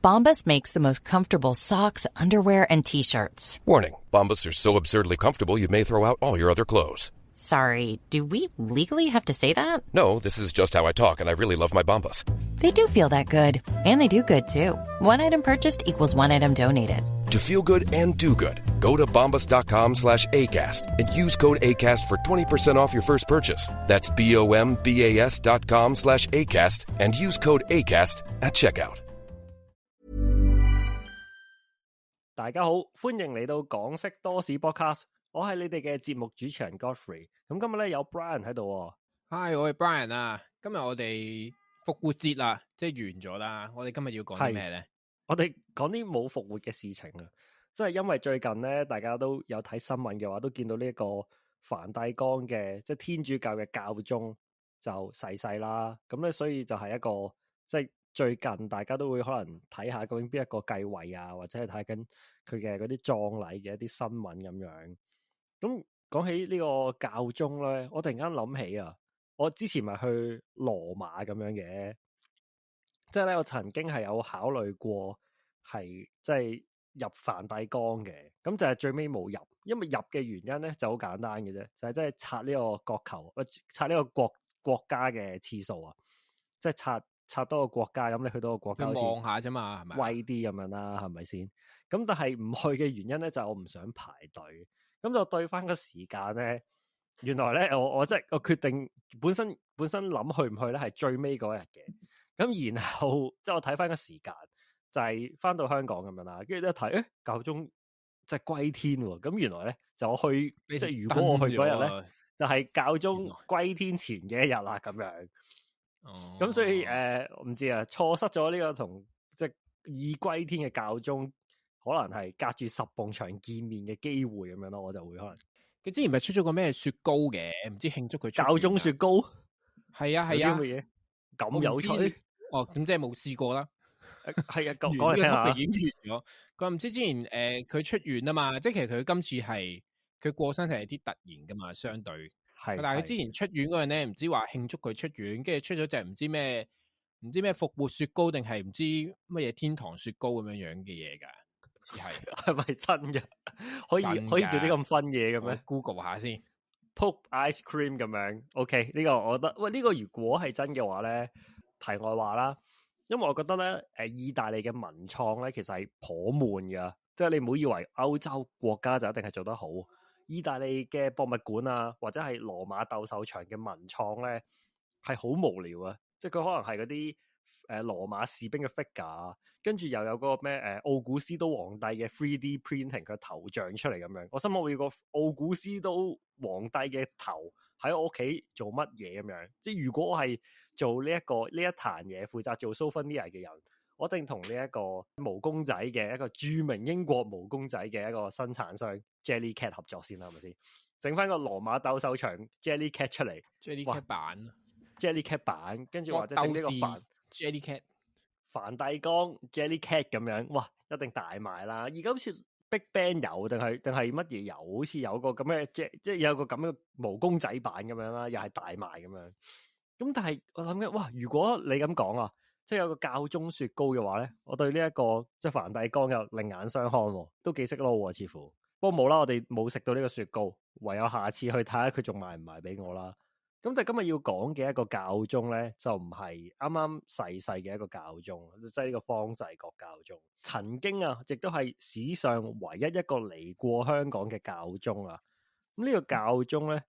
Bombas makes the most comfortable socks, underwear, and T-shirts. Warning, Bombas are so absurdly comfortable you may throw out all your other clothes. Sorry, do we legally have to say that? No, this is just how I talk, and I really love my Bombas. They do feel that good. And they do good, too. One item purchased equals one item donated. To feel good and do good, go to bombas.com/ACAST and use code ACAST for 20% off your first purchase. That's BOMBAS.com/ACAST and use code ACAST at checkout. 大家好，歡迎嚟到港識多史 podcast， 我係你哋嘅節目主持人 Godfrey。咁今日咧有 Brian 喺度喎。Hi， 我係 Brian 啊。今日我哋復活節啦，即係完咗啦。我哋今日要講啲咩咧？我哋講啲冇復活嘅事情啊，即係因為最近咧，大家都有睇新聞嘅話，都見到呢一個梵蒂岡嘅即係天主教嘅教宗就逝世啦。咁咧，所以就係一個即係最近大家都會可能睇下究竟邊一個繼位啊，或者係睇緊佢嘅嗰啲葬禮嘅一啲新聞咁樣。咁講起呢個教宗咧，我突然間諗起啊，我之前咪去羅馬咁樣嘅。即係咧，我曾經係有考慮過係即係入梵蒂岡嘅，咁就係最尾冇入，因為入嘅原因咧就好簡單嘅啫，就係即係刷呢個國球，刷呢個國家嘅次數啊，即係刷多個國家，咁你去到個國家望下啫嘛，係咪威啲咁樣啦，係咪先？咁但係唔去嘅原因咧就係我唔想排隊，咁就對翻個時間咧，原來咧我即係我決定本身諗去唔去咧係最尾嗰日嘅。咁然後即係我睇翻個時間，就係翻到香港咁樣啦，跟住一睇，教宗即係歸天喎。咁原來咧就我去，即係如果我去嗰日咧，就係教宗歸天前嘅一日啦，咁樣。咁所以唔知啊，錯失咗呢個同即係已歸天嘅教宗，可能係隔住10埲牆見面嘅機會咁樣咯，我就會可能。佢之前咪出咗個咩雪糕嘅，唔知慶祝佢教宗雪糕。係啊，有啲乜嘢咁有趣？哦，咁即係冇試過啦。係啊，講嚟聽下。已經完咗。佢唔知之前佢出院啊嘛，即係其實佢今次係佢過身係有啲突然噶嘛，相對係。但係佢之前出院嗰陣咧，唔知話慶祝佢出院，跟住出咗隻唔知咩復活雪糕定係唔知乜嘢天堂雪糕咁樣樣嘅嘢㗎，係咪真嘅？可以做啲咁分嘢嘅咩 ？Google 下先。Pope ice cream 咁樣 ，OK 呢個我覺得，喂呢個如果係真嘅話咧，題外話啦，因為我覺得咧，意大利嘅文創咧其實係頗悶噶，即係你唔好以為歐洲國家就一定係做得好，意大利嘅博物館啊，或者係羅馬鬥獸場嘅文創咧係好無聊啊，即係佢可能係嗰啲羅馬士兵嘅 figure， 跟住又有嗰個咩奧古斯都皇帝嘅 3D printing 佢頭像出嚟咁樣，我心諗我要個奧古斯都皇帝嘅頭喺我屋企做乜嘢咁樣？即係如果我係做呢一壇嘢，負責做 souvenir 嘅人，我一定同呢一個毛公仔嘅一個著名英國毛公仔嘅一個生產商 Jellycat 合作先啦，係咪先？整翻個羅馬鬥獸場 Jellycat 出嚟 ，Jellycat 版 ，Jellycat 版，跟住或者整呢個Jellycat 梵蒂岡 Jellycat 咁樣，哇，一定大賣啦！而家好似 Big Bang 有定係乜嘢有？好似有個咁嘅即係有個咁嘅毛公仔版咁樣啦，又係大賣咁樣。咁但係我諗緊，哇！如果你咁講啊，即係有個教宗雪糕嘅話咧，我對呢一個即係梵蒂岡又另眼相看喎，都幾識撈喎，似乎。不過冇啦，我哋冇食到呢個雪糕，唯有下次去睇下佢仲賣唔賣俾我啦。咁但係今日要講嘅一個教宗咧，就唔係啱啱逝世嘅一個教宗，即係呢個方濟各教宗。曾經啊，亦都係史上唯一一個嚟過香港嘅教宗啊。咁呢個教宗咧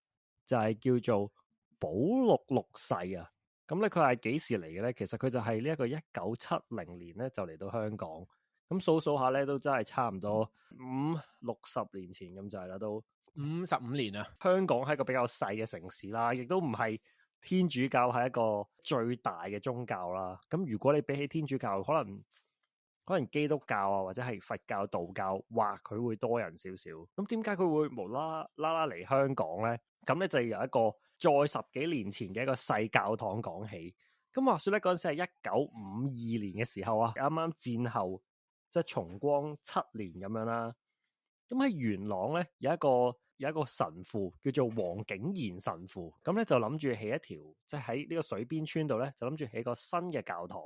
就係叫做保祿六世啊。咁咧佢係幾時嚟嘅咧？其實佢就係呢一個1970年咧就嚟到香港。咁數下咧都真係差唔多50-60年前咁滯啦都。55年啊！香港係一個比較細嘅城市啦，亦都唔係天主教係一個最大嘅宗教啦。咁如果你比起天主教，可能基督教啊，或者係佛教、道教，或佢會多人少少。咁點解佢會無啦啦嚟香港咧？咁咧就由一個再10幾年前嘅一個細教堂講起。咁話說咧，嗰陣時係1952年嘅時候啊，啱啱戰後即係重光7年咁樣啦。咁喺元朗咧有一個有一個神父叫做黃景賢神父，咁咧就諗住起一條，即係喺呢個水邊村度咧，就諗住起個新嘅教堂，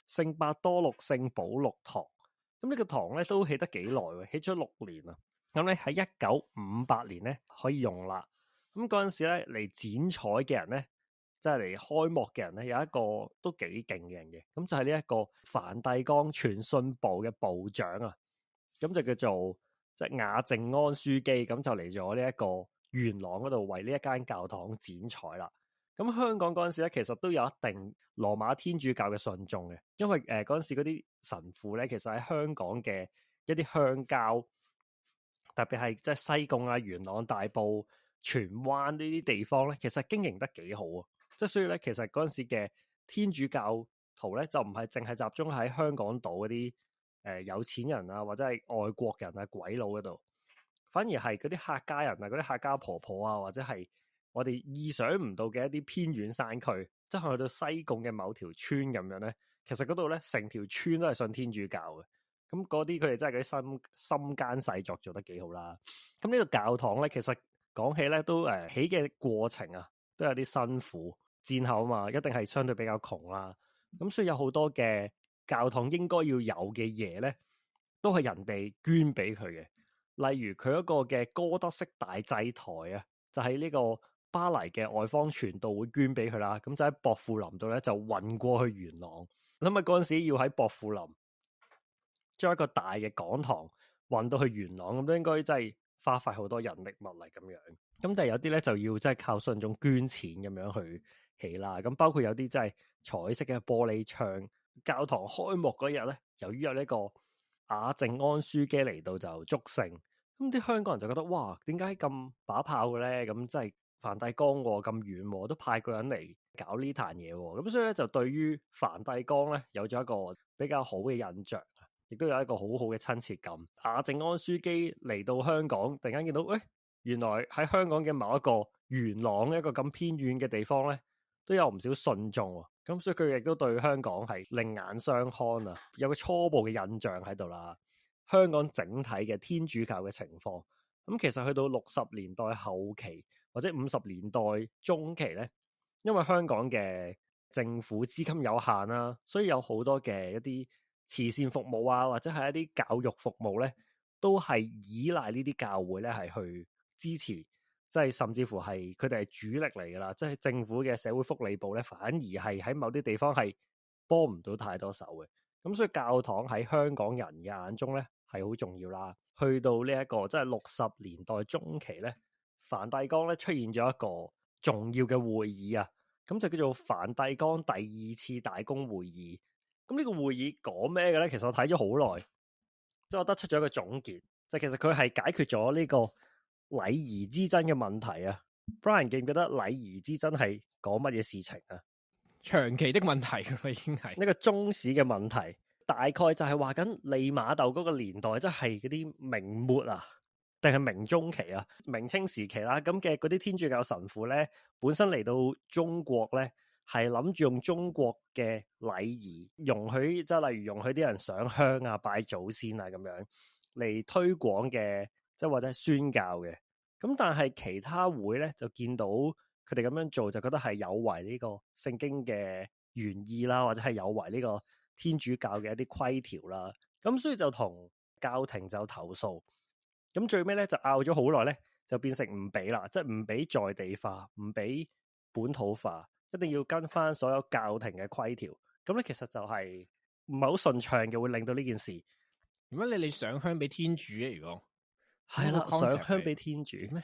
聖伯多祿聖保祿堂。咁呢個堂咧都起得幾耐喎，起咗6年啊。咁咧喺1958年咧可以用啦。咁嗰陣時咧嚟剪彩嘅人咧，即係嚟開幕嘅人咧，有一個都幾勁嘅人嘅，咁就係呢一個梵蒂岡傳信部嘅部長啊，咁就叫做即係亞靜安樞機，咁就嚟咗呢一個元朗嗰度為呢一間教堂剪彩啦。咁香港嗰陣時咧，其實都有一定羅馬天主教嘅信眾嘅，因為嗰陣時嗰啲神父咧，其實喺香港嘅一啲鄉郊，特別係即係西貢啊、元朗、大埔、荃灣呢啲地方咧，其實經營得幾好啊！即係所以咧，其實嗰陣時嘅天主教徒咧，就唔係淨係集中喺香港島嗰啲有錢人啊，或者係外國人啊、鬼佬嗰度，反而係嗰啲客家人啊、嗰啲客家婆婆啊，或者係我哋意想唔到嘅一啲偏遠山區，即係去到西貢嘅某條村咁樣咧，其實嗰度咧成條村都係信天主教嘅。咁嗰啲佢哋真係嗰啲心奸細作做得幾好啦。咁呢個教堂咧，其實講起咧都起嘅過程啊，都有啲辛苦。戰後啊嘛，一定係相對比較窮啦。咁所以有好多嘅教堂應該要有嘅嘢咧，都係人哋捐俾佢嘅。例如佢嗰個嘅哥德式大祭台啊，就喺呢個巴黎嘅外方傳道會捐俾佢啦。咁就喺薄扶林度咧就運過去元朗。諗下嗰陣時要喺薄扶林將一個大嘅講堂運到去元朗，咁都應該真係花費好多人力物力咁樣。咁但係有啲咧就要真係靠信眾捐錢咁樣去起啦。咁包括有啲真係彩色嘅玻璃窗。教堂開幕嗰日咧，由於有呢個亞靜安樞機嚟到就祝聖，咁啲香港人就覺得哇，點解咁把炮嘅咧？咁真係梵蒂岡喎，咁遠都派個人嚟搞呢壇嘢喎。咁所以咧就對於梵蒂岡咧有咗一個比較好嘅印象，亦都有一個好好嘅親切感。亞靜安樞機嚟到香港，突然間見到，原來喺香港嘅某一個元朗一個咁偏遠嘅地方咧，都有唔少信眾喎。咁所以佢亦都對香港係另眼相看啊，有個初步嘅印象喺度啦。香港整體嘅天主教嘅情況，咁其實去到60年代後期或者50年代中期咧，因為香港嘅政府資金有限啦，所以有好多嘅一啲慈善服務啊，或者係一啲教育服務咧，都係依賴呢啲教會咧係去支持。即係甚至乎係佢哋係主力嚟㗎啦，即係政府嘅社會福利部咧，反而係喺某啲地方係幫唔到太多手嘅。咁所以教堂喺香港人嘅眼中咧係好重要啦。去到呢一個即係60年代中期咧，梵蒂岡咧出現咗一個重要嘅會議啊，咁就叫做梵蒂岡第2次大公會議。咁呢個會議講咩嘅咧？其實我睇咗好耐，即係我得出咗一個總結，就其實佢係解決咗呢個禮儀之爭嘅問題啊。 Brian 記唔記得禮儀之爭係講乜嘢事情啊？長期的問題㗎，已經係呢個中史嘅問題，大概就係話緊利瑪竇嗰個年代，即係嗰啲明末啊，定係明中期啊，明清時期啦。咁嘅嗰啲天主教神父咧，本身嚟到中國咧，係諗住用中國嘅禮儀，容許即係例如容許啲人上香啊、拜祖先啊咁樣嚟推廣嘅。即係或者係宣教嘅，咁但係其他會咧就見到佢哋咁樣做，就覺得係有違呢個聖經嘅原意啦，或者係有違呢個天主教嘅一啲規條啦。咁所以就同教廷就投訴，咁最尾咧就拗咗好耐咧，就變成唔俾啦，即係唔俾在地化，唔俾本土化，一定要跟翻所有教廷嘅規條。咁咧其實就係唔係好順暢嘅，會令到呢件事。如果你上香俾天主咧，如果係啦，上香俾天主咩？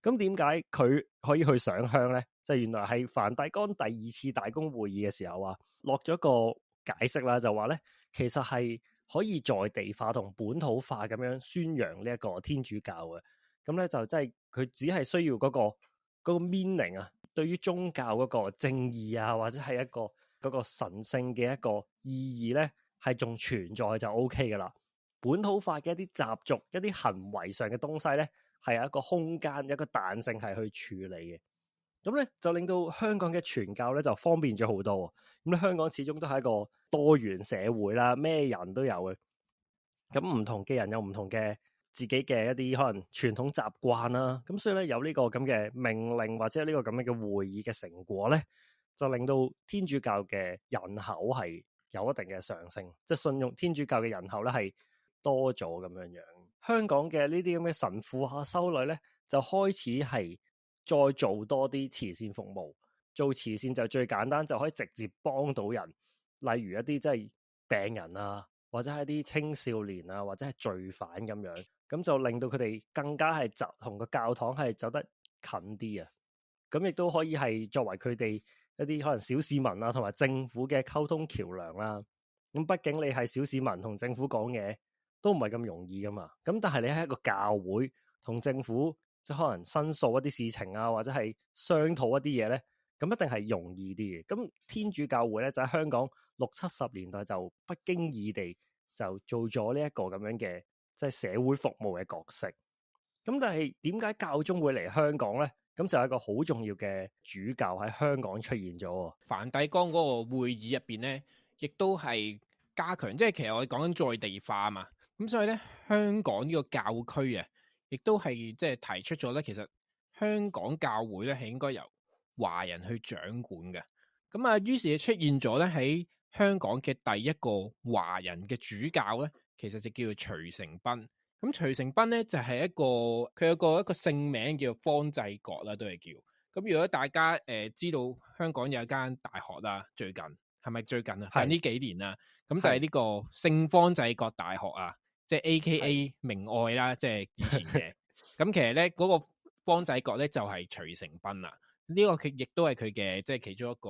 咁點解佢可以去上香咧？就原來係梵蒂岡第2次大公會議嘅時候啊，落咗個解釋啦，就話咧其實係可以在地化同本土化咁樣宣揚呢一個天主教嘅。咁咧就即係佢只係需要嗰個 meaning 啊，對於宗教嗰個正義啊，或者係一個嗰個神聖嘅一個意義咧，係仲存在就 OK 噶啦。本土化嘅一啲習俗、一啲行為上嘅東西咧，係有一個空間、一個彈性係去處理嘅。咁咧就令到香港嘅傳教咧就方便咗好多。咁咧香港始終都係一個多元社會啦，咩人都有嘅。咁唔同嘅人有唔同嘅自己嘅一啲可能傳統習慣啦。咁所以咧有呢個咁嘅命令或者呢個咁樣嘅會議嘅成果咧，就令到天主教嘅人口係有一定嘅上升，即係信用天主教嘅人口咧係多咗咁樣樣。香港嘅呢啲咁嘅神父啊、修女咧，就開始係再做多啲慈善服務。做慈善就最簡單，就可以直接幫到人，例如一啲即係病人啊，或者係啲青少年啊，或者係罪犯咁樣，咁就令到佢哋更加係同個教堂係走得近啲啊。咁亦都可以係作為佢哋一啲可能小市民啊，同埋政府嘅溝通橋樑啦。咁畢竟你係小市民同政府講嘢都唔係咁容易噶嘛。咁但係你喺一個教會同政府即係可能申訴一啲事情啊，或者係商討一啲嘢咧，咁一定係容易啲嘅。咁天主教會咧就喺香港60、70年代就不經意地就做咗呢一個咁樣嘅即係社會服務嘅角色。咁但係點解教宗會嚟香港咧？咁就係一個好重要嘅主教喺香港出現咗。梵蒂岡嗰個會議入邊咧，亦都係加強，即係其實我哋講緊在地化啊嘛。咁所以咧，香港呢個教區啊，亦都係即係提出咗咧，其實香港教會咧係應該由華人去掌管嘅。咁啊，於是出現咗咧喺香港嘅第一個華人嘅主教咧，其實就叫做徐成斌。咁徐成斌咧就係佢有一個姓名叫方濟各啦，都係叫。咁如果大家知道香港有一間大學啦，最近係咪最近啊？係呢幾年啦，咁就係呢個聖方濟各大學啊，即係 AKA 明愛啦，即係以前嘅。咁其實咧嗰個方濟各咧就係徐成斌啦。呢個佢亦都係佢嘅即係其中一個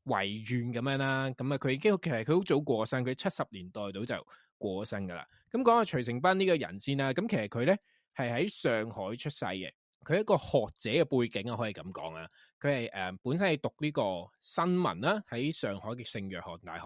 遺願咁樣啦。咁啊佢已經其實佢好早過身，佢70年代到就過身噶啦。咁講下徐成斌呢個人先啦。咁其實佢咧係喺上海出世嘅，佢係一個學者嘅背景啊，可以咁講啊。佢係本身係讀呢個新聞啦，喺上海嘅聖約翰大學。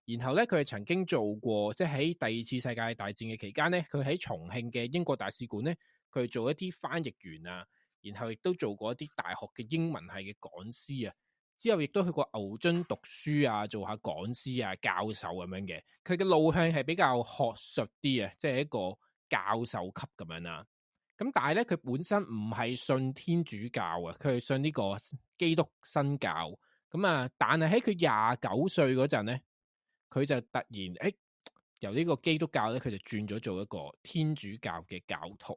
然後咧佢係曾經做過，即係喺第2次世界大戰嘅期間咧，佢喺重慶嘅英國大使館咧，佢做一啲翻譯員啊。然後亦都做過一啲大學嘅英文系嘅講師啊。之後亦都去過牛津讀書啊，做下講師啊、教授咁樣嘅。佢嘅路向係比較學術啲啊，即係一個教授級咁樣啦。咁但係咧，佢本身唔係信天主教啊，佢係信呢個基督新教。咁啊，但係喺佢29歲嗰陣咧，佢就突然由呢個基督教咧，佢就轉咗做一個天主教嘅教徒。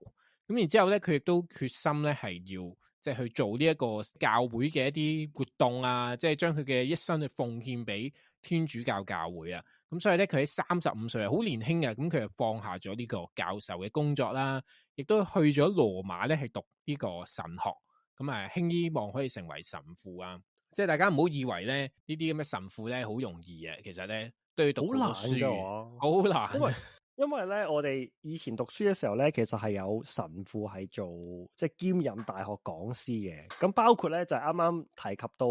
咁然之後咧，佢亦都決心咧係要即係去做呢一個教會嘅一啲活動啊，即係將佢嘅一生去奉獻俾天主教教會啊。咁所以咧，佢喺35歲啊，好年輕嘅，咁佢就放下咗呢個教授嘅工作啦，亦都去咗羅馬咧係讀呢個神學。咁啊，希望可以成為神父啊。即係大家唔好以為咧呢啲咁嘅神父咧好容易啊，其實咧都要讀好多書，好難。因為咧，我哋以前讀書嘅時候咧，其實係有神父係做即係兼任大學講師嘅。咁包括咧就係啱啱提及到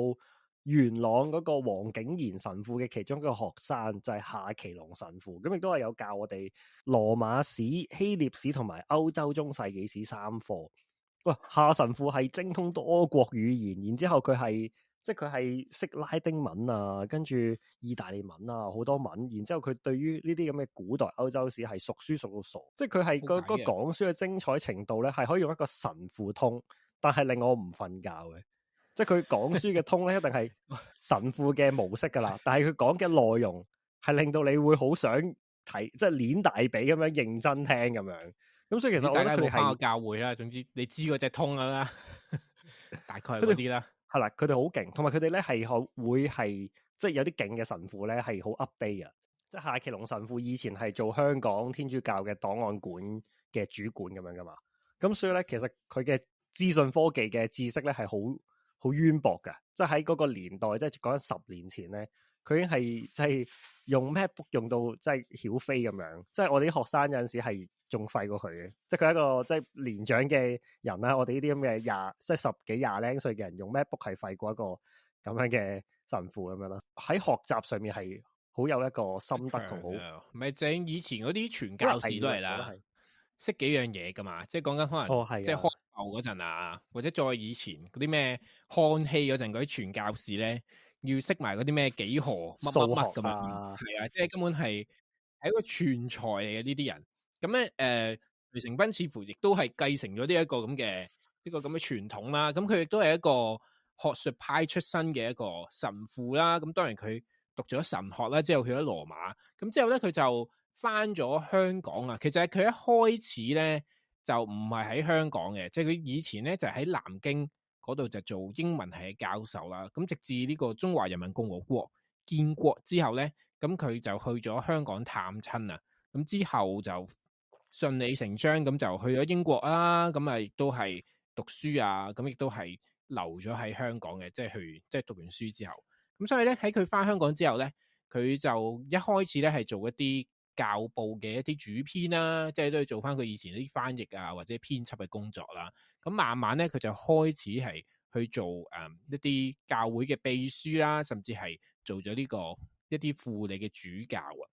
元朗嗰個黃景賢神父嘅其中一個學生就係夏其龍神父。咁亦都係有教我哋羅馬史、希臘史同埋歐洲中世紀史3課。哇，夏神父係精通多國語言，然之後佢係識拉丁文啊，跟住意大利文啊，好多文。然之後佢對於呢啲咁嘅古代歐洲史係熟書熟到傻，即係佢係個講書嘅精彩程度咧，係可以用一個神父通，但係令我唔瞓覺嘅。即係佢講書嘅通咧，一定係神父嘅模式噶啦。但係佢講嘅內容係令到你會好想睇，即係捻大髀咁樣認真聽咁樣。咁所以其實我覺得佢哋翻個教會啦，總之你知嗰隻通啦，大概係嗰啲啦。係啦，佢哋好勁，同埋佢哋咧係會係即係有啲勁嘅神父咧係好 update 啊！即係夏其龍神父以前係做香港天主教嘅檔案館嘅主管咁樣噶嘛，咁所以咧其實佢嘅資訊科技嘅知識咧係好淵博嘅，即係喺嗰個年代，即係講緊10年前咧，佢已經係即係用 MacBook 用到即係曉飛咁樣，即係我哋啲學生有陣時係仲廢過佢嘅，即係佢係一個即係年長嘅人啦。我哋呢啲咁嘅即係10幾20零歲嘅人用 MacBook 係廢過一個咁樣嘅神父咁樣啦。喺學習上面係好有一個心得同好，咪正以前嗰啲傳教士都係啦，識幾樣嘢噶嘛，即係講緊可能即係開埠嗰陣啊，或者再以前嗰啲咩康熙嗰陣嗰啲傳教士咧，要識埋嗰啲咩幾何乜乜乜咁樣，係啊，即係根本係一個全才嚟嘅呢啲人。咁咧徐成斌似乎亦都係繼承咗呢一個咁嘅傳統啦。咁佢亦都係一個學術派出身嘅一個神父啦。咁當然佢讀咗神學啦，之後去咗羅馬。咁之後咧佢就翻咗香港啊。其實佢一開始咧就唔係喺香港嘅，即係佢以前咧就喺南京嗰度就做英文系嘅教授啦。咁直至呢個中華人民共和國建國之後咧，咁佢就去咗香港探親啊。咁之後就順理成章咁就去咗英國啦。咁啊亦都係讀書啊，咁亦都係留咗喺香港嘅，即係讀完書之後。咁所以咧喺佢翻香港之後咧，佢就一開始咧係做一啲教報嘅一啲主編啦，即係都要做翻佢以前啲翻譯啊或者編輯嘅工作啦。咁慢慢咧佢就開始係去做一啲教會嘅秘書啦，甚至係做咗呢個一啲輔理嘅主教啊。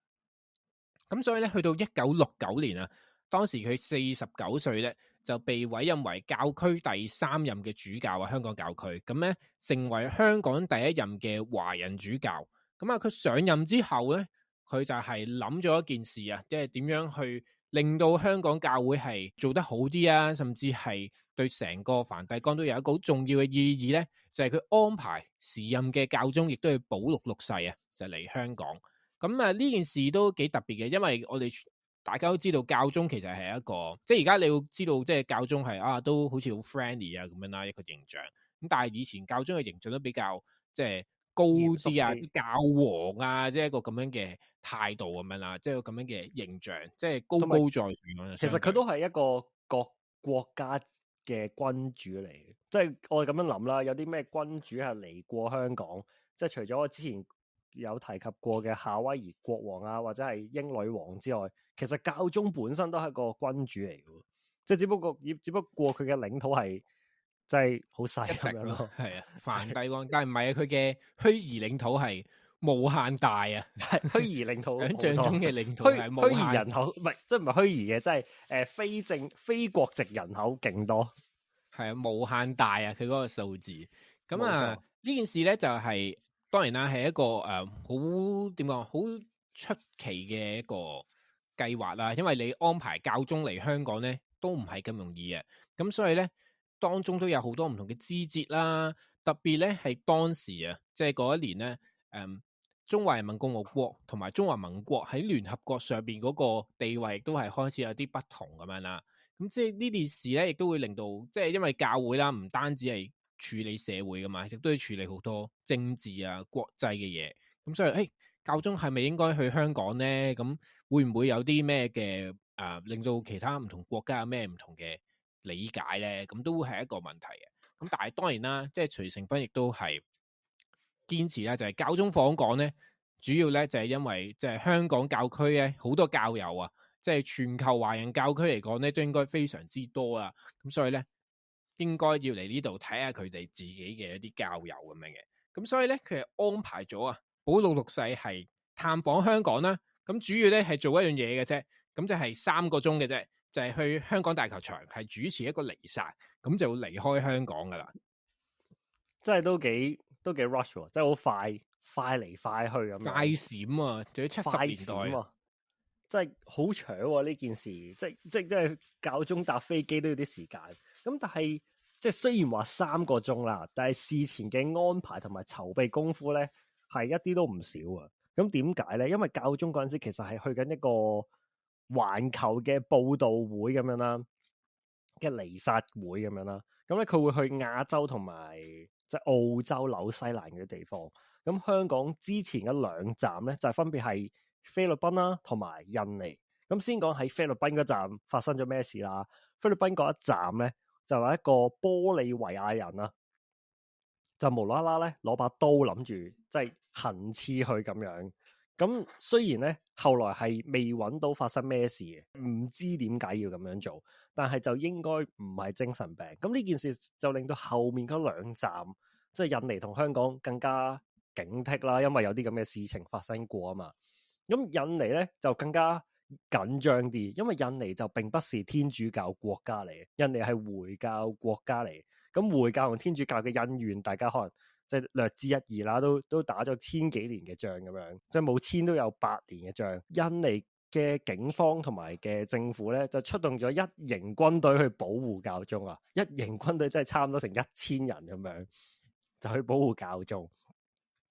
咁所以咧，去到1969年啊，當時佢49歲咧，就被委任為教區第3任嘅主教啊，香港教區。咁咧，成為香港第1任嘅華人主教。咁啊，佢上任之後咧，佢就係諗咗一件事啊，即係點樣去令到香港教會係做得好啲啊，甚至係對成個梵蒂岡都有一個好重要嘅意義咧，就係佢安排時任嘅教宗，亦都係保祿6世啊，就嚟香港。咁啊，呢件事都幾特別嘅，因為我哋大家都知道教宗其實係一個，即係而家你要知道，即係教宗係都好似好 friendly 啊咁樣啦，一個形象。咁但係以前教宗嘅形象都比較即係高啲啊，教皇啊，即係一個咁樣嘅態度咁樣啦，即係個咁樣嘅形象，即係高高在上。其實佢都係一個國家嘅君主嚟嘅，即係我哋咁樣諗啦，有啲咩君主係嚟過香港？即係除咗我之前有提及過嘅夏威夷國王啊，或者係英女王之外，其實教宗本身都係一個君主嚟嘅，即係只不過佢嘅領土係真係好細咁樣咯。係啊，梵蒂岡，但係唔係啊，佢嘅虛擬領土係無限大啊，係虛擬領土，想象中嘅領土係無限。虛擬人口唔係，即係唔係虛擬嘅，即係非國籍人口勁多，係啊，無限大啊，佢嗰個數字。咁啊，呢件事咧就係、是。當然啦，係一個好點講好出奇嘅一個計劃啦，因為你安排教宗嚟香港咧都唔係咁容易嘅，咁所以咧當中都有好多唔同嘅枝節啦，特別咧係當時啊，即係嗰一年咧，中華人民共和國同埋中華民國喺聯合國上邊嗰個地位亦都係開始有啲不同咁樣啦，咁即係呢件事咧亦都會令到即係因為教會啦，唔單止係處理社會噶嘛，亦都要處理好多政治啊、國際嘅嘢。咁所以，教宗係咪應該去香港咧？咁會唔會有啲咩嘅令到其他唔同國家有咩唔同嘅理解咧？咁都係一個問題嘅。咁但係當然啦，即係徐成斌亦都係堅持啦，就係教宗訪港咧，主要咧就係因為即係香港教區咧好多教友啊，即係全球華人教區嚟講咧都應該非常之多啦。咁所以咧，應該要嚟呢度睇下佢哋自己嘅一啲教友咁樣嘅，咁所以咧佢係安排咗啊，保祿6世係探訪香港啦，咁主要咧係做一樣嘢嘅啫，咁就係3個鐘嘅啫，就係去香港大球場係主持一個彌撒，咁就會離開香港噶啦，真係都幾 rush 喎，真係好快嚟快去咁樣，快閃啊，仲要70年代啊，真係好長喎呢件事，即係教宗搭飛機都要啲時間。咁但係即係雖然話3個鐘啦，但係事前嘅安排同埋籌備功夫咧係一啲都唔少啊。咁點解咧？因為教宗嗰陣時其實係去緊一個環球嘅佈道會咁樣啦，嘅彌撒會咁樣啦。咁咧佢會去亞洲同埋即係澳洲、紐西蘭嘅地方。咁香港之前嘅2站咧就係分別係菲律賓啦同埋印尼。咁先講喺菲律賓嗰站發生咗咩事啦？菲律賓嗰一站咧就係一個玻利維亞人啦，就無啦啦咧攞把刀諗住即係行刺佢咁樣。咁雖然咧後來係未揾到發生咩事嘅，唔知點解要咁樣做，但係就應該唔係精神病。咁呢件事就令到後面嗰2站即係印尼同香港更加警惕啦，因為有啲咁嘅事情發生過啊嘛。咁印尼咧就更加緊張啲，因為印尼就並不是天主教國家嚟嘅，印尼係回教國家嚟。咁回教同天主教嘅恩怨，大家可能即係略知一二啦，都打咗1000幾年嘅仗咁樣，即係冇1000都有8年嘅仗。印尼嘅警方同埋嘅政府咧，就出動咗一營軍隊去保護教宗啊！一營軍隊真係差唔多成1000人咁樣，就去保護教宗。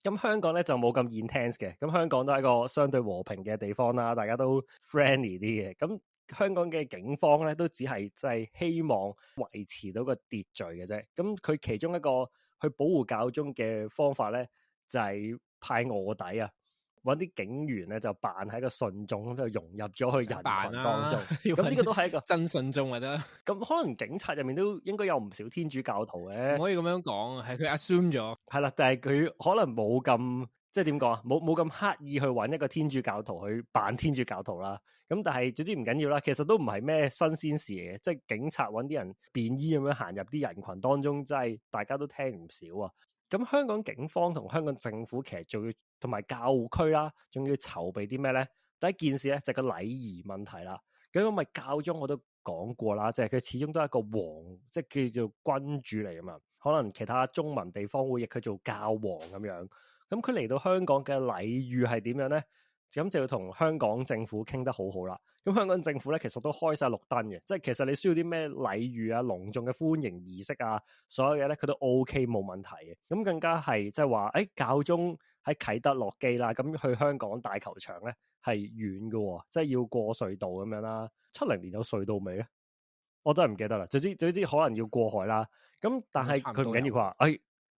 咁香港咧就冇咁 intense 嘅，咁香港都係一個相對和平嘅地方啦，大家都 friendly 啲嘅。咁香港嘅警方咧都只係即係希望維持到個秩序嘅啫。咁佢其中一個去保護教宗嘅方法咧，就係派臥底啊！揾啲警員咧就扮喺個信眾咁就融入咗去人群當中，咁呢個都係一個真信眾咪得。咁可能警察入面都應該有唔少天主教徒嘅，唔可以咁樣講，係佢 assume 咗。係啦，但係佢可能冇咁即係點講啊，冇咁刻意去揾一個天主教徒去扮天主教徒啦。咁但係總之唔緊要啦，其實都唔係咩新鮮事嘅，即係警察揾啲人便衣咁樣行入啲人群當中，真係大家都聽唔少啊。咁香港警方同香港政府其實仲要同埋教區啦，仲要籌備啲咩咧？第一件事咧就係個禮儀問題啦。咁因為教宗我都講過啦，即係佢始終都係一個王，即係叫做君主嚟啊嘛。可能其他中文地方會譯佢做教皇咁樣。咁佢嚟到香港嘅禮遇係點樣咧？咁就要同香港政府傾得好好啦。咁香港政府咧其實都開晒綠燈嘅，即係其實你需要啲咩禮遇啊、隆重嘅歡迎儀式啊，所有嘢咧佢都 OK 冇問題嘅。咁更加係即係話，教宗喺啟德落機啦，咁去香港大球場咧係遠嘅，即係要過隧道咁樣啦。70年有隧道未咧？我真係唔記得啦。總之可能要過海啦。咁但係佢唔緊要，佢話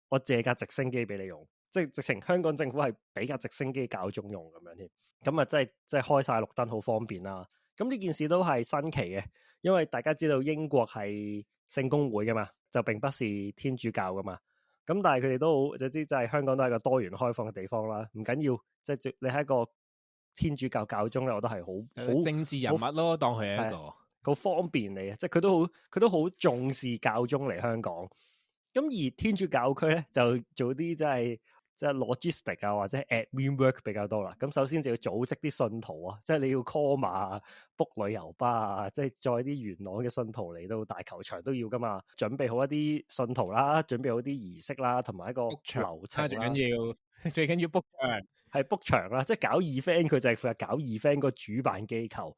我借架直升機俾你用。即係直情香港政府係俾架直升機教宗用咁樣添，咁啊即係開晒綠燈好方便啦。咁呢件事都係新奇嘅，因為大家知道英國係聖公會噶嘛，就並不是天主教噶嘛。咁但係佢哋都好，就知即係香港都係個多元開放嘅地方啦。唔緊要，即係你係一個天主教教宗咧，我覺得係好政治人物咯，當佢係一個好方便你嘅，即係佢都好重視教宗嚟香港。咁而天主教區咧就做啲即係 logistic 啊，或者 admin work 比較多啦。咁首先就要組織啲信徒啊，即係你要 call 碼 book 旅遊巴啊，即係載啲元朗嘅信徒嚟到大球場都要噶嘛。準備好一啲信徒啦，準備好啲儀式啦，同埋一個流程啦。最緊要 book 場，係 book 場啦，即係搞 event 佢就係負責搞 event 個主辦機構。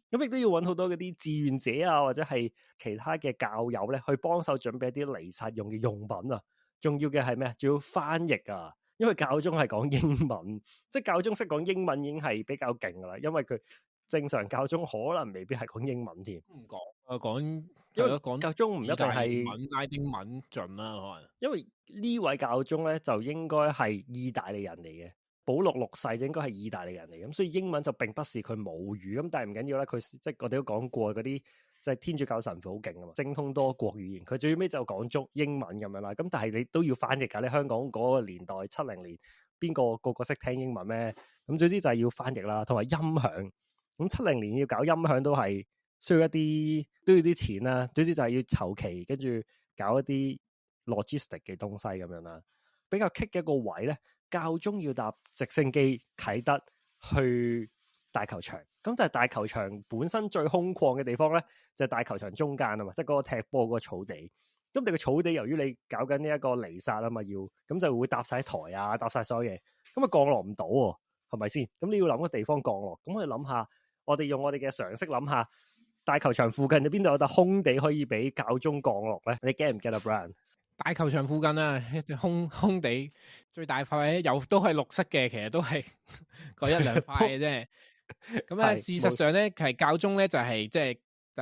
咁亦都要揾好多嗰啲志願者啊，或者係其他嘅教友咧，去幫手準備一啲彌撒用嘅用品啊。重要嘅係咩？仲要翻譯啊！因為教宗係講英文，即係教宗識講英文已經係比較勁噶啦。因為佢正常教宗可能未必係講英文添，唔講，因為講教宗唔一定係拉丁文盡啦，可能。因為呢位教宗咧就應該係意大利人嚟嘅，保祿6世就應該係意大利人嚟，咁所以英文就並不是佢母語。咁但係唔緊要啦，佢即係我哋都講過嗰啲。即係天主教神父好勁啊嘛，精通多國語言。佢最尾就講足英文咁樣啦。咁但係你都要翻譯㗎。你香港嗰個年代70年，邊個個識聽英文咩？咁總之就係要翻譯啦，同埋音響。咁70年要搞音響都係需要一啲都要啲錢啦。總之就係要籌期，跟住搞一啲 logistic 嘅東西咁樣啦。比較棘嘅一個位咧，教宗要搭直升機啟德去大球場。咁但係大球場本身最空曠嘅地方咧，就係大球場中間啊嘛，即係嗰個踢波嗰個草地。咁你個草地由於你搞緊呢一個彌撒啊嘛，咁就會搭晒台啊，搭晒所有嘢，咁啊降落唔到喎，係咪先？咁你要諗個地方降落，咁我哋諗下，我哋用我哋嘅常識諗下，大球場附近有邊度有笪空地可以俾教宗降落咧？你 get 唔 get 啊 Brian？大球場附近啊，空地最大塊又都係綠色嘅，其實都係嗰1-2塊嘅啫。咁啊，事實上咧，係教宗咧就係即係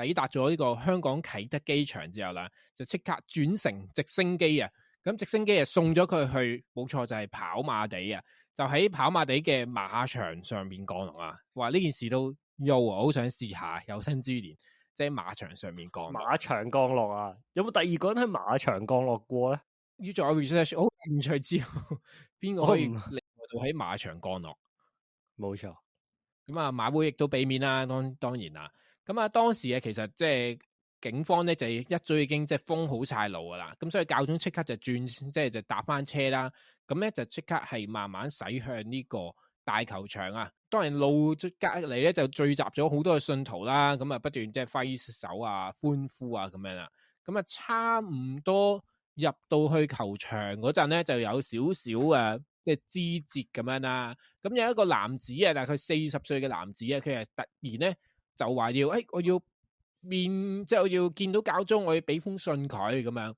抵達咗呢個香港啟德機場之後啦，就即刻轉乘直升機啊！咁直升機啊送咗佢去，冇錯就係跑馬地啊，就喺跑馬地嘅馬場上面降落啊！話呢件事都優啊，好想試下有生之年，即係馬場上面降落。馬場降落啊！有冇第二個人喺馬場降落過咧？要做 research， 好興趣知道邊個可以嚟到喺馬場降落？冇錯。咁啊，馬會亦都俾面啦，當然啦。咁啊，當時其實即係警方咧就一早已經即係封好晒路噶啦。咁所以教宗即刻就就搭翻車啦。咁咧就即刻係慢慢駛向呢個大球場啊。當然路隔離咧就聚集咗好多嘅信徒啦。咁啊不斷即係揮手啊、歡呼啊咁樣啦。咁啊差唔多入到去球場嗰陣咧，就有少少即係肢節咁樣啦。咁有一個男子啊，大概40歲嘅男子啊，佢係突然咧就話要我要即係我要見到教宗，我要俾封信佢咁樣。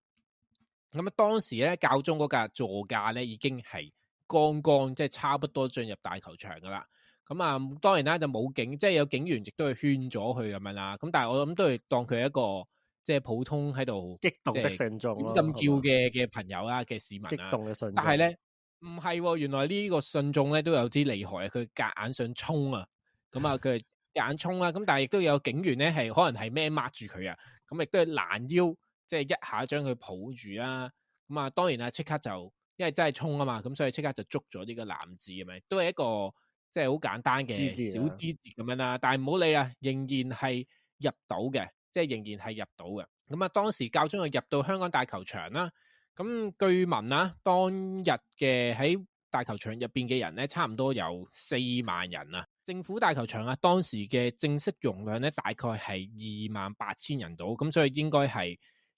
咁啊，當時咧教宗嗰架座駕咧已經係剛剛即係差不多進入大球場噶啦。咁啊，當然啦就冇警，即係有警員亦都係勸咗佢咁樣啦。咁但係我諗都係當佢係一個即係普通喺度激動的信眾咯，咁叫嘅朋友啦嘅市民激動嘅信眾。但係咧唔係，原來呢個信眾咧都有啲厲害啊！佢夾硬想衝啊，咁啊佢夾硬衝啦。咁但係亦都有警員咧係可能係咩抹住佢啊，咁亦都係攔腰。即係一下將佢抱住啦，咁啊當然啦，即刻就因為真係衝啊嘛，咁所以即刻就捉咗呢個男子咁樣，都係一個即係好簡單嘅小枝節咁樣啦。但係唔好理啦，仍然係入到嘅，即係仍然係入到嘅。咁啊當時教宗就入到香港大球場啦，咁據聞啊，當日嘅喺大球場入邊嘅人咧，差唔多有4萬人啊。政府大球場啊，當時嘅正式容量咧，大概係28,000人到，咁所以應該係。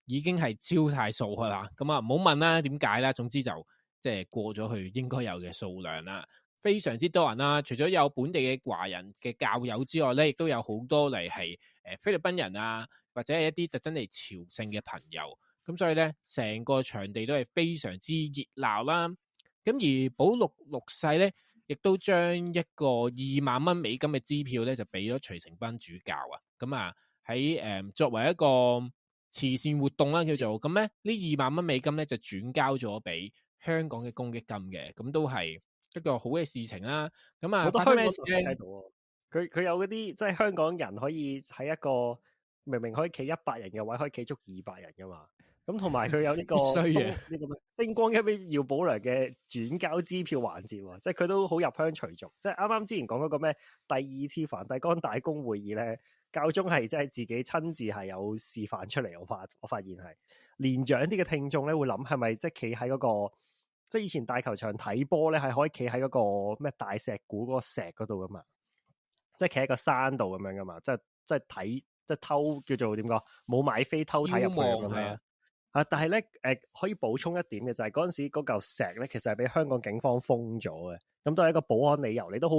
已經係超晒數噶啦，咁啊唔好問啦，點解啦？總之就即係過咗去應該有嘅數量啦，非常之多人啦。除咗有本地嘅華人嘅教友之外咧，亦都有好多嚟係菲律賓人啊，或者係一啲特登嚟朝聖嘅朋友。咁所以咧，成個場地都係非常之熱鬧啦。咁而保祿六世咧，亦都將一個2萬蚊美金嘅支票咧，就俾咗徐成斌主教啊。咁啊喺作為一個慈善活動啦，叫做咁咧，呢2萬蚊美金咧就轉交咗俾香港嘅公益金嘅，咁都係一個好嘅事情啦。咁啊，發生咩事喺度？佢有嗰啲即係香港人可以喺一個明明可以企100人嘅位，可以企足200人噶嘛。咁同埋佢有呢個呢個星光一杯耀保良嘅轉交支票環節喎，即係佢都好入鄉隨俗。即係啱啱之前講嗰個咩第2次梵蒂岡大公會議咧。教宗係真係自己親自係有示範出嚟，我發現係年長啲嘅聽眾咧會諗係咪即係企喺嗰個即係以前大球場睇波咧係可以企喺嗰個咩大石鼓嗰個石嗰度噶嘛，即係企喺個山度咁樣噶嘛，即係睇即係偷叫做點講冇買飛偷睇入去咁樣啊！但係咧可以補充一點嘅就係嗰陣時嗰嚿石咧其實係俾香港警方封咗嘅，咁都係一個保安理由，你都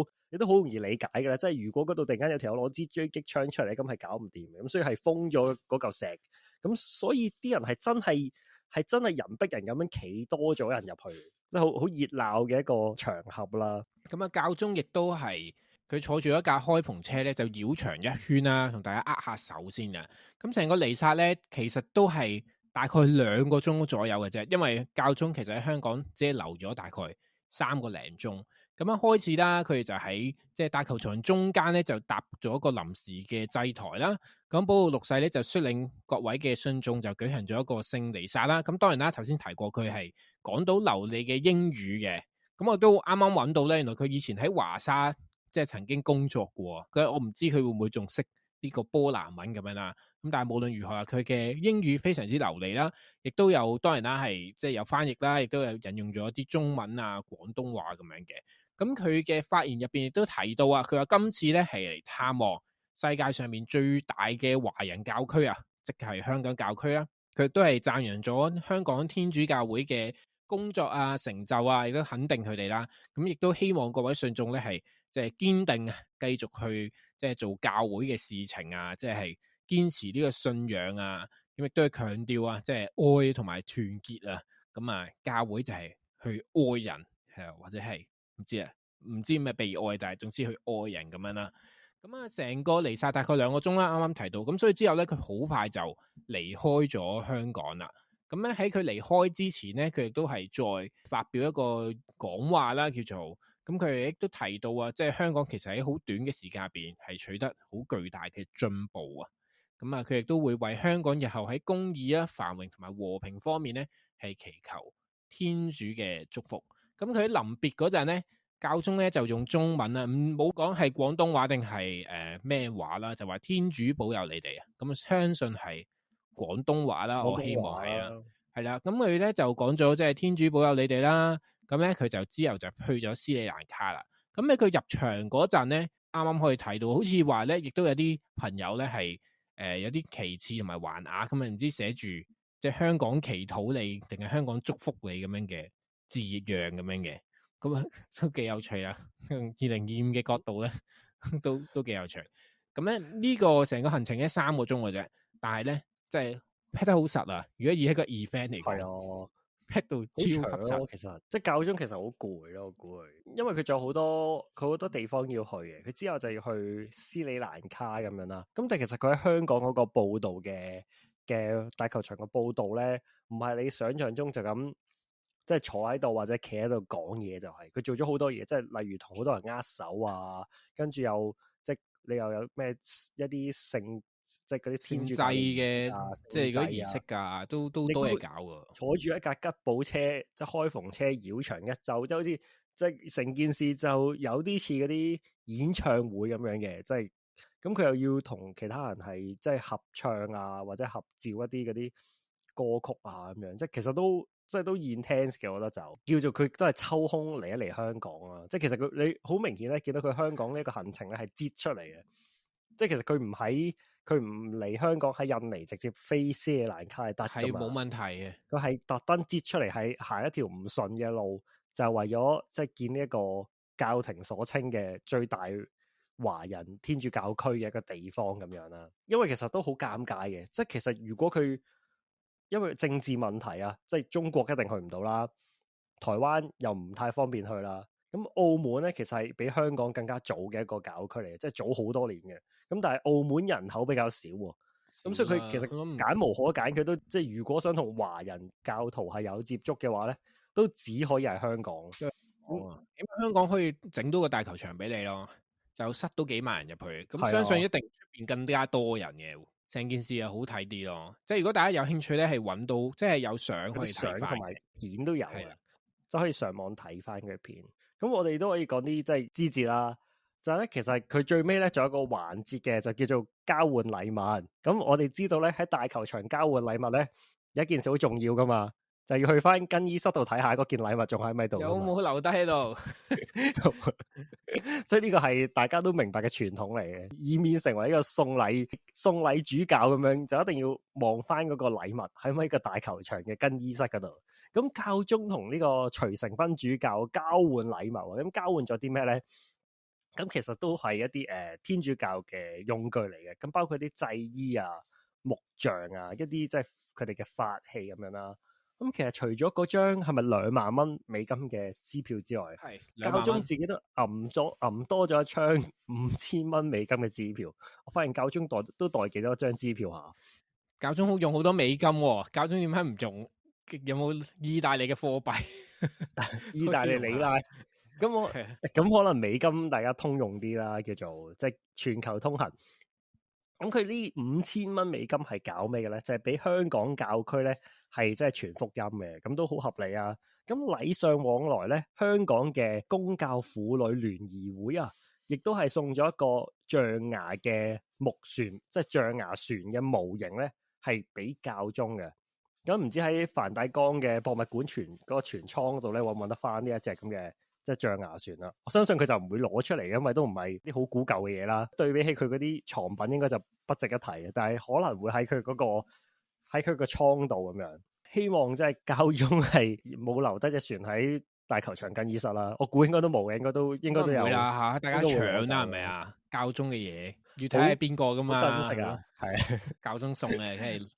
好容易理解嘅啦。即係如果嗰度突然間有條友攞支狙擊槍出嚟，咁係搞唔掂嘅。咁所以係封咗嗰嚿石。咁所以啲人係真係人逼人咁樣企多咗人入去，即係好熱鬧嘅一個場合啦。咁啊，教宗亦都係佢坐住一架開篷車咧，就繞場一圈啦，同大家握下手先啊。咁成個彌撒咧，其實都係大概2個鐘左右嘅啫，因為教宗其實喺香港只係留咗大概3個零鐘。咁樣開始啦，佢哋就喺即係大球場中間咧，就搭咗一個臨時嘅祭台啦。咁保祿六世咧就率領各位嘅信眾就舉行咗一個聖彌撒啦。咁當然啦，頭先提過佢係講到流利嘅英語嘅。咁我都啱啱揾到咧，原來佢以前喺華沙即係曾經工作過。咁我唔知佢會唔會仲識呢個波蘭文咁樣啦。咁但係無論如何啊，佢嘅英語非常之流利啦，亦都有當然啦係即係有翻譯啦，亦都有引用咗一啲中文啊、廣東話咁樣嘅。咁佢嘅發言入邊亦都提到啊，佢話今次咧係嚟探望世界上面最大嘅華人教區啊，即係香港教區啦。佢都係讚揚咗香港天主教會嘅工作啊、成就啊，亦都肯定佢哋啦。咁亦都希望各位信眾咧係即係堅定啊，繼續去即係做教會嘅事情啊，即係堅持呢個信仰啊。咁亦都係強調啊，即係愛同埋團結啊。咁啊，教會就係去愛人，係或者係。唔知咩被愛，但係總之去愛人咁樣啦。咁啊，成個彌撒大概2個鐘啦，啱啱提到。咁所以之後咧，佢好快就離開咗香港啦。咁咧喺佢離開之前咧，佢亦都係再發表一個講話啦，叫做咁佢亦都提到啊，即係香港其實喺好短嘅時間入邊係取得好巨大嘅進步啊。咁啊，佢亦都會為香港日後喺公義啊、繁榮同埋和平方面咧係祈求天主嘅祝福。咁佢喺臨別嗰陣咧，教宗咧就用中文啊，唔好講係廣東話定係咩話啦，就話天主保佑你哋啊。咁相信係廣東話啦，我希望係啊，係啦。咁佢咧就講咗即係天主保佑你哋啦。咁咧佢就之後就去咗斯里蘭卡啦。咁喺佢入場嗰陣咧，啱啱可以睇到，好似話咧，亦都有啲朋友咧係有啲旗幟同埋橫額咁啊，唔知寫住即係香港祈禱你定係香港祝福你咁樣嘅字樣咁樣嘅。咁啊都幾有趣啦。2025嘅角度咧，都幾有趣。咁咧呢個成個行程咧3個鐘嘅啫，但係咧即係 pack 得好實啊！如果以一個 event 嚟講，係啊。pack 到超級實，其實即係教宗其實好攰咯，我估佢，因為佢仲有好多地方要去嘅，佢之後就要去斯里蘭卡咁樣啦。咁但係其實佢喺香港嗰個報道嘅大球場嘅報道咧，唔係你想象中就咁即係坐喺度或者企喺度講嘢，就係佢做咗好多嘢，即係例如同好多人握手啊，跟住又即係你又有咩一啲聖。即係嗰啲天主教嘅，即係嗰啲儀式㗎，都多嘢搞㗎。坐住一架吉普車，即係開篷車繞場一周，即係好似即係成件事就有啲似嗰啲演唱會咁樣嘅，即係咁佢又要同其他人係即係合唱啊，或者合照一啲嗰啲歌曲啊咁樣，即係其實都 intense 嘅，我覺得就叫做佢都係抽空嚟一嚟香港啊，即係其實你好明顯咧見到佢香港呢個行程咧係擠出嚟嘅，即係其實佢唔嚟香港喺印尼直接飛斯里蘭卡係得㗎嘛，係冇問題嘅。佢係特登擠出嚟係行一條唔順嘅路，就係為咗即係見呢一個教廷所稱嘅最大華人天主教區嘅一個地方咁樣啦。因為其實都好尷尬嘅，即係其實如果佢因為政治問題啊，即係中國一定去唔到啦，台灣又唔太方便去啦。咁澳門咧，其實係比香港更加早嘅一個教區嚟嘅，即係早好多年嘅。咁但係澳門人口比較少喎，咁所以佢其實揀無可揀，佢都即係如果想同華人教徒係有接觸嘅話咧，都只可以係香港。咁香港可以整到個大球場俾你咯，就塞到幾萬人入去，咁相信一定出邊更加多人嘅，成件事又好睇啲咯。即係如果大家有興趣咧，係揾到即係有相可以睇翻，同埋片都有嘅，就可以上網睇翻佢片。咁我哋都可以講啲即係枝節啦，就係咧其實佢最尾咧仲有一個環節嘅，就叫做交換禮物。咁我哋知道咧喺大球場交換禮物咧有一件事好重要噶嘛，就要去翻更衣室度睇下嗰件禮物仲喺咪度，有冇留低喺度。所以呢個係大家都明白嘅傳統嚟嘅，以免成為一個送禮主教咁樣，就一定要望翻嗰個禮物喺咪個大球場嘅更衣室嗰度。咁教宗同呢個徐成斌主教交換禮物，咁交換咗啲咩咧？咁其實都係一啲天主教嘅用具嚟嘅，咁包括啲祭衣啊、木像啊、一啲即係佢哋嘅法器咁樣啦。咁其實除咗嗰張係咪2萬蚊美金嘅支票之外，教宗自己都揞多咗一張5000蚊美金嘅支票。我發現教宗都袋幾多張支票下。教宗好用好多美金喎，教宗點解唔用？有冇意大利嘅貨幣？意大利里拉，咁可能美金大家通用啲啦，叫做即係全球通行。咁佢呢5000蚊美金係搞咩嘅咧？就係俾香港教區咧係即係傳福音嘅，咁都好合理啊。咁禮尚往來咧，香港嘅公教婦女聯誼會啊，亦都係送咗一個象牙嘅木船，即係象牙船嘅模型咧，係俾教宗嘅。咁唔知喺梵蒂岡嘅博物館嗰個船艙度咧，搵唔搵得翻呢一隻咁嘅即係象牙船啦？我相信佢就唔會攞出嚟，因為都唔係啲好古舊嘅嘢啦。對比起佢嗰啲藏品，應該就不值一提嘅。但係可能會喺佢個倉度咁樣。希望即係教宗係冇留低隻船喺大球場更衣室啦。我估應該都冇嘅，應該都有啦嚇，大家搶啦係咪啊？教宗嘅嘢要睇係邊個噶嘛？珍惜啊，係教宗送嘅，梗係。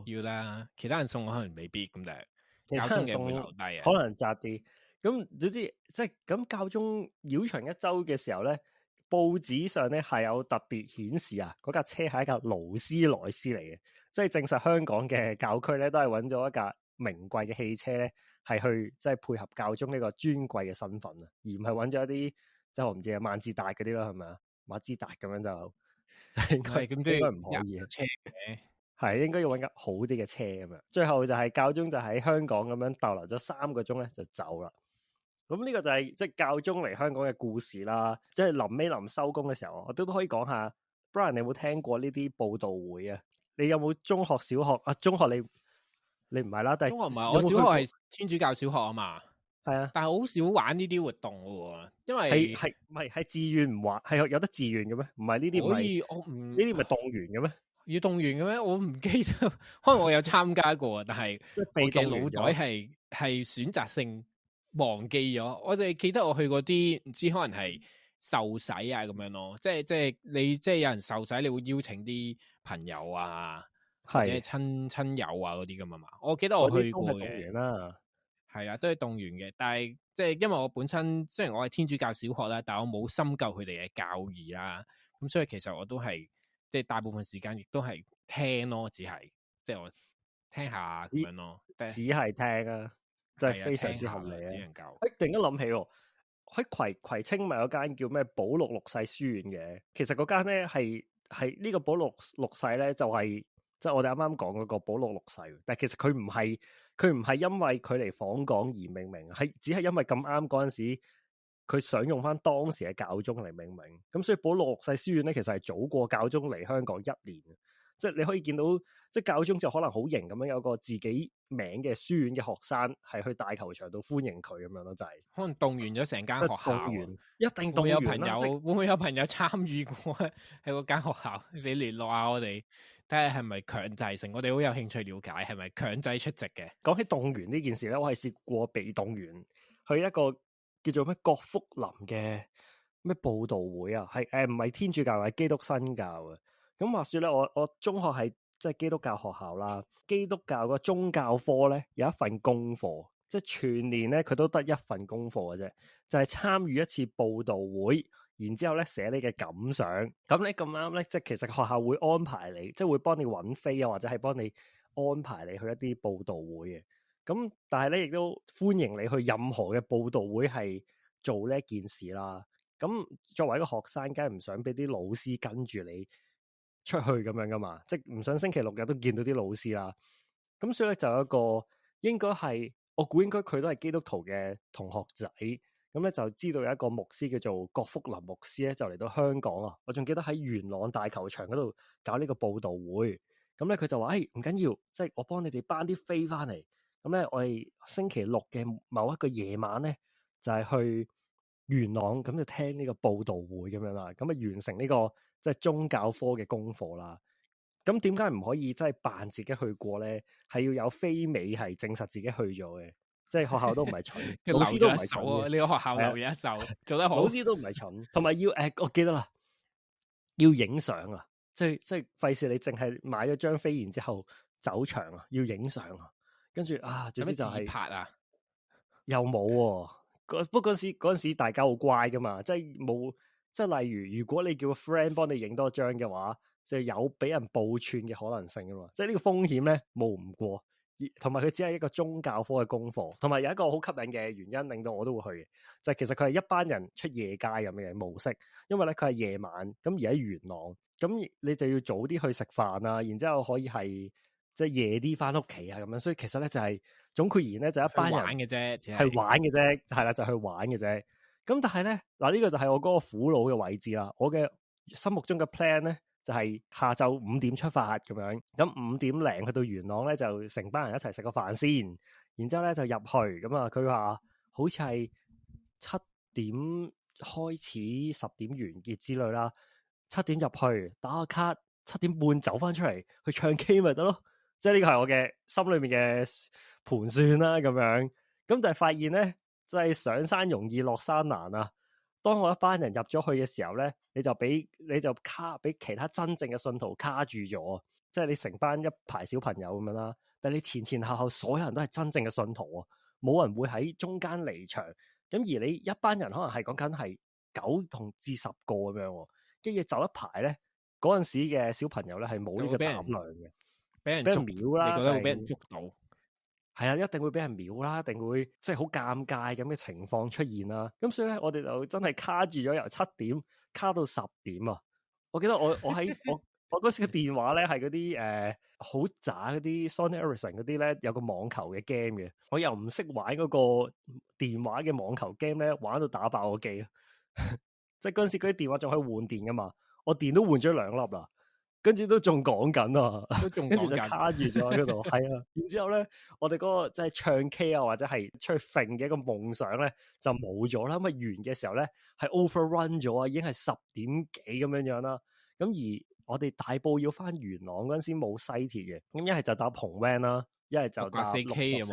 要啦，其他人送可能未必咁，但係教宗嘅會留低啊，可能窄啲。咁總之即係咁，教宗繞場一周嘅時候咧，報紙上咧係有特別顯示啊，嗰架車係一架勞斯萊斯嚟嘅，即係證實香港嘅教區咧都係揾咗一架名貴嘅汽車咧，係去即係配合教宗呢個尊貴嘅身份啊，而唔係揾咗一啲即係我唔知啊萬智達嗰啲啦，係咪啊？馬自達咁樣就應該唔可以車嘅。係應該要揾架好啲嘅車咁樣。最後就係教宗就喺香港咁樣逗留咗3個鐘咧，就走啦。咁呢個就係即係教宗嚟香港嘅故事啦。即係臨收工嘅時候，我都可以講下。Brian，你有冇聽過呢啲報道會啊？你有冇中學、小學啊？中學你唔係啦，但係中學唔係，我小學係天主教小學啊嘛。係啊，但係好少玩呢啲活動嘅喎，因為係自願唔玩，係有得自願嘅咩？唔係呢啲唔係，呢啲唔係動員嘅咩？要動員嘅咩？我唔記得，可能我有參加過，但係我嘅腦袋係選擇性忘記咗，我就係記得我去嗰啲唔知可能係受洗啊咁樣咯，即係你即係有人受洗，你會邀請啲朋友啊，或者親友啊嗰啲咁啊嘛。我記得我去過嘅，係啊，都係動員嘅。但係即係因為我本身雖然我係天主教小學啦，但我冇深究佢哋嘅教義啦，咁所以其實我都係即係大部分時間亦都係聽咯，只係即係我聽下咁樣咯，只係聽啊。真係非常之合理啊！只能夠突然間諗起喎，喺葵青咪有間叫咩保祿六世書院嘅。其實嗰間咧係呢個保祿六世咧，就係即係我哋啱啱講嗰個保祿六世。但係其實佢唔係因為佢嚟訪港而命名，係只係因為咁啱嗰陣時佢想用翻當時嘅教宗嚟命名。咁所以保祿六世書院咧，其實係早過教宗嚟香港1年。即係你可以見到，即係教宗就可能好型咁樣有個自己名嘅書院嘅學生係去大球場度歡迎佢咁樣咯，就係可能動員咗成間學校，一定動員啦。會唔會有朋友參與過喺嗰間學校？你聯絡下我哋，睇下係咪強制性？我哋好有興趣了解係咪強制出席嘅。講起動員呢件事咧，我係試過被動員去一個叫做咩郭福林嘅咩佈道會啊，係唔係天主教，係基督新教啊。咁話說咧，我中學係即係基督教學校啦，基督教個宗教科咧有一份功課，即係全年咧佢都得一份功課嘅啫，就係參與一次佈道會，然之後咧寫你嘅感想。咁你咁啱咧，即係其實學校會安排你，即係會幫你揾飛啊，或者係幫你安排你去一啲佈道會嘅。咁但係咧亦都歡迎你去任何嘅佈道會係做呢一件事啦。咁作為一個學生，梗係唔想俾啲老師跟住你出去咁樣噶嘛，即係唔想星期六日都見到啲老師啦。咁所以咧就有一個應該係，我估應該佢都係基督徒嘅同學仔。咁咧就知道有一個牧師叫做郭福林牧師咧，就嚟到香港啊。我仲記得喺元朗大球場嗰度搞呢個佈道會。咁咧佢就話：唔緊要，即係我幫你哋搬啲飛翻嚟。咁咧我哋星期六嘅某一個夜晚咧，就係去元朗咁就聽呢個佈道會咁樣啦。咁啊完成呢個即係宗教科嘅功課啦。咁點解唔可以即係扮自己去過咧？係要有飛尾係證實自己去咗嘅。即係學校都唔係蠢，老師都唔係蠢嘅。呢個學校留咗一手，做得好。老師都唔係蠢，同埋要我記得啦，要影相啊！即係費事你淨係買咗張飛，然之後走場啊，要影相啊。跟住啊，總之就係拍啊，又冇喎。不過嗰陣時大家好乖噶嘛，即係冇，即係例如果你叫個 friend 幫你影多張嘅話，就有俾人報串嘅可能性噶嘛。即係呢個風險咧冒唔過。同埋佢只係一個宗教科嘅功課，同埋有一個好吸引嘅原因令到我都會去嘅，就係其實佢係一班人出夜街咁嘅模式，因為咧佢係夜晚，咁而喺元朗，咁你就要早啲去食飯啊，然之後可以係即係夜啲翻屋企啊咁樣，所以其實咧就係總括而言咧就一班人玩嘅啫，係玩嘅啫，係啦就去玩嘅啫。咁但係咧嗱呢個就係我嗰個苦惱嘅位置啦，我嘅心目中嘅 plan 咧。就係下晝5點出發咁樣，咁5點零去到元朗咧，就成班人一齊食個飯先，然之後咧就入去，咁啊佢話好似係7點開始10點完結之類啦，7點入去打個卡，7點半走翻出嚟去唱 K 咪得咯，即係呢個係我嘅心裏面嘅盤算啦咁樣，咁但係發現咧，即係上山容易落山難啊！當我一班人入咗去嘅時候咧，你就俾其他真正嘅信徒卡住咗，即係你成班一排小朋友咁樣啦。但係你前後所有人都係真正嘅信徒啊，冇人會喺中間離場。咁而你一班人可能係講緊係9至10個咁樣，一嘢走一排咧，嗰陣時嘅小朋友咧係冇呢個膽量嘅，俾人秒啦，你覺得會俾人捉到？係啊，一定會俾人秒啦，一定會即係好尷尬咁嘅情況出現啦。咁所以咧，我哋就真係卡住咗，由7點卡到10點啊！我記得我喺我嗰時嘅電話咧係嗰啲好渣嗰啲 Sony Ericsson 嗰啲咧，有個網球嘅 game 嘅，我又唔識玩嗰個電話嘅網球 game 咧，玩到打爆個機。即係嗰陣時嗰啲電話仲可以換電噶嘛，我電都換咗2粒啦。跟住都仲講緊啊，跟住就卡住咗喺嗰度，係啊。然之後咧，我哋嗰個即係唱 K 啊，或者係出去揈嘅一個夢想咧，就冇咗啦。咁啊完嘅時候咧，係 overrun 咗啊，已經係10點幾咁樣樣啦。咁而我哋大埔要翻元朗嗰陣時冇西鐵嘅，咁一係就搭紅 van 啦，一係就搭64K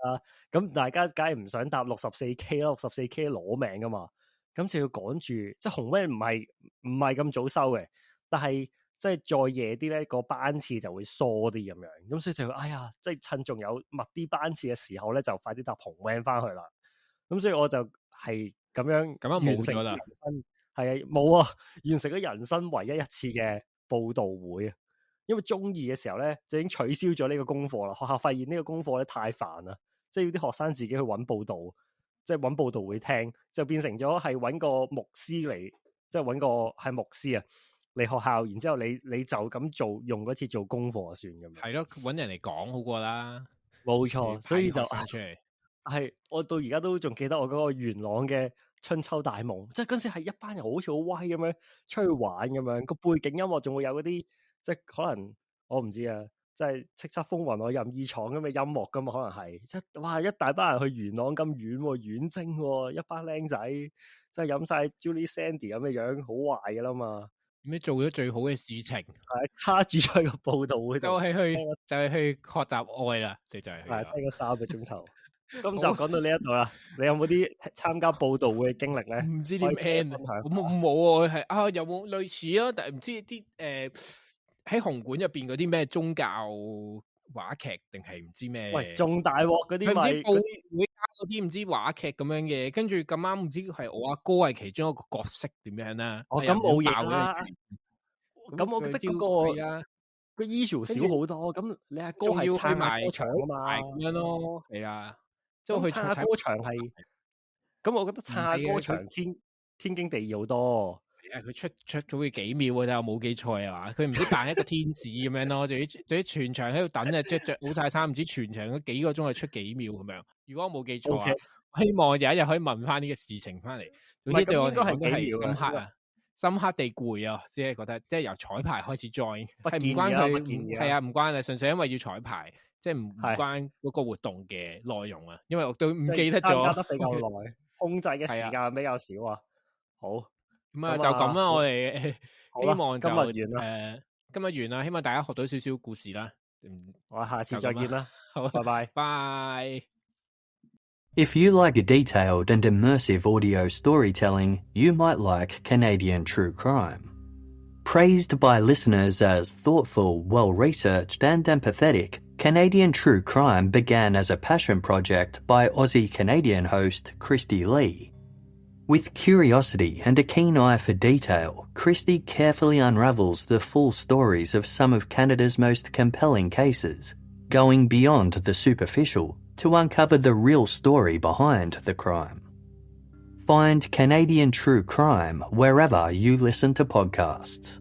啦。咁大家梗係唔想搭 64K 啦，64K 攞命噶嘛。咁就要趕住，即係紅 van 唔係咁早收嘅，但係即係再夜啲咧，個班次就會疏啲咁樣。咁所以就哎呀，即係趁仲有密啲班次嘅時候咧，就快啲搭紅 van 翻去啦。咁所以我就係咁樣冇咗啦。係啊，冇啊，完成咗人生唯一一次嘅報道會啊。因為中二嘅時候咧，就已經取消咗呢個功課啦。學校發現呢個功課咧太煩啦，即係要啲學生自己去揾報道，即係揾報道會聽，就變成咗係揾個牧師嚟，即係揾個係牧師啊嚟學校，然之後你就咁做，用嗰次做功課就算咁樣。係咯，揾人嚟講好過啦。冇錯，所以就係我到而家都仲記得我嗰個元朗嘅春秋大夢，即係嗰時係一班人好似好威咁樣出去玩咁樣，個背景音樂仲會有嗰啲即係可能我唔知啊，即係叱咤風雲我任意闖咁嘅音樂噶嘛，可能係即係哇一大班人去元朗咁遠遠征，一班僆仔即係飲晒 Julie Sandy 咁嘅樣，好壞噶啦嘛。咁你做咗最好嘅事情，係卡住咗個報道會，就係去學習愛啦，就係聽咗3個鐘頭。咁就講到呢一度啦。你有冇啲參加報道會嘅經歷咧？唔知點 end 冇係啊？有冇類似啊？但係唔知啲喺紅館入邊嗰啲咩宗教話劇定係唔知咩？喂，仲大鑊嗰啲咪報會加嗰啲唔知話劇咁樣嘅，跟住咁啱唔知係我阿哥係其中一個角色點樣啦？咁冇嘢啦。咁我覺得嗰個 issue 少好多。咁你阿哥係撐埋歌場啊嘛，咁樣咯，係啊。即係去撐歌場係，咁我覺得撐歌場天經地義好多。佢出咗佢幾秒嘅咋，我冇記錯啊嘛。佢唔知扮一個天使咁樣咯，仲要全場喺度等啊，着好晒衫，唔知全場嗰幾個鐘係出幾秒咁樣。如果我冇記錯啊，希望有一日可以問翻呢個事情翻嚟。總之對我嚟講都係深刻啊，深刻地攰啊，先係覺得即係由彩排開始 join， 係唔關佢，係啊，唔關啊，純粹因為要彩排。即係唔關嗰個活動嘅內容啊，因為我都唔記得咗。參加得比較耐，控制嘅時間比較少啊。好，咁啊就咁啦，我哋希望就今日完啦。今日完啦，希望大家學到少少故事啦。我下次再見啦。好，拜拜。Bye. If you like detailed and immersive audio storytelling, you might like Canadian True Crime. Praised by listeners as thoughtful, well-researched and empathetic, Canadian True Crime began as a passion project by Aussie-Canadian host Christy Lee. With curiosity and a keen eye for detail, Christy carefully unravels the full stories of some of Canada's most compelling cases, going beyond the superficial to uncover the real story behind the crime. Find Canadian True Crime wherever you listen to podcasts.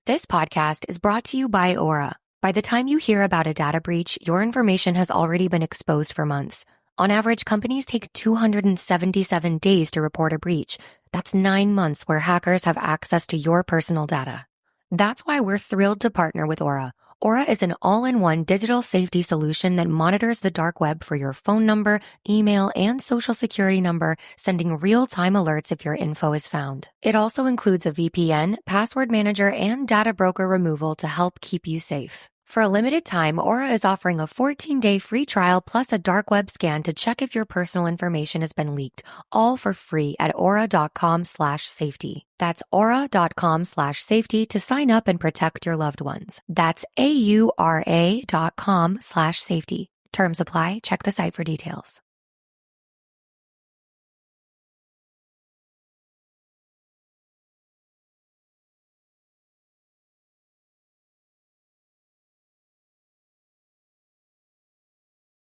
This podcast is brought to you by Aura. By the time you hear about a data breach, your information has already been exposed for months. On average, companies take 277 days to report a breach. That's 9 months where hackers have access to your personal data. That's why we're thrilled to partner with Aura. Aura is an all-in-one digital safety solution that monitors the dark web for your phone number, email, and social security number, sending real-time alerts if your info is found. It also includes a VPN, password manager, and data broker removal to help keep you safe. For a limited time, Aura is offering a 14-day free trial plus a dark web scan to check if your personal information has been leaked, all for free at aura.com/safety. That's aura.com/safety to sign up and protect your loved ones. That's AURA.com/safety. Terms apply. Check the site for details.